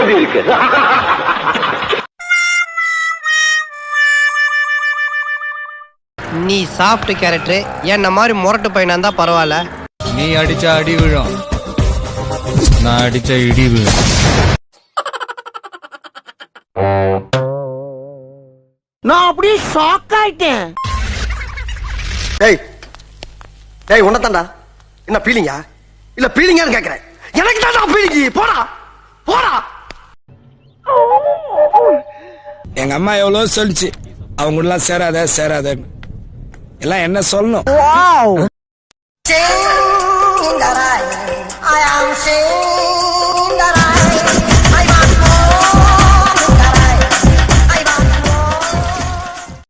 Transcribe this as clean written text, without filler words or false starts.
எப்படி இருக்கு? நீ சாஃப்ட் கேரக்டர், என்ன மாதிரி முரட்டு பையனா இருந்தா பரவாயில்ல. நீ அடிச்சா அடி விழும், நான் அடிச்ச இடி விழும். நான் அப்படியே ஷாக் ஆயிட்டேன். டேய் டேய் உன்னதான்டா என்ன பீலிங்கா இல்ல பீலிங்கான்னு கேக்குறேன். எனக்கு தான் பீலிங்கி. போடா போடா. எங்க அம்மா எவ்வளவு சொல்லிச்சு, அவங்க எல்லாம் சேராத எல்லாம் என்ன சொல்லணும்.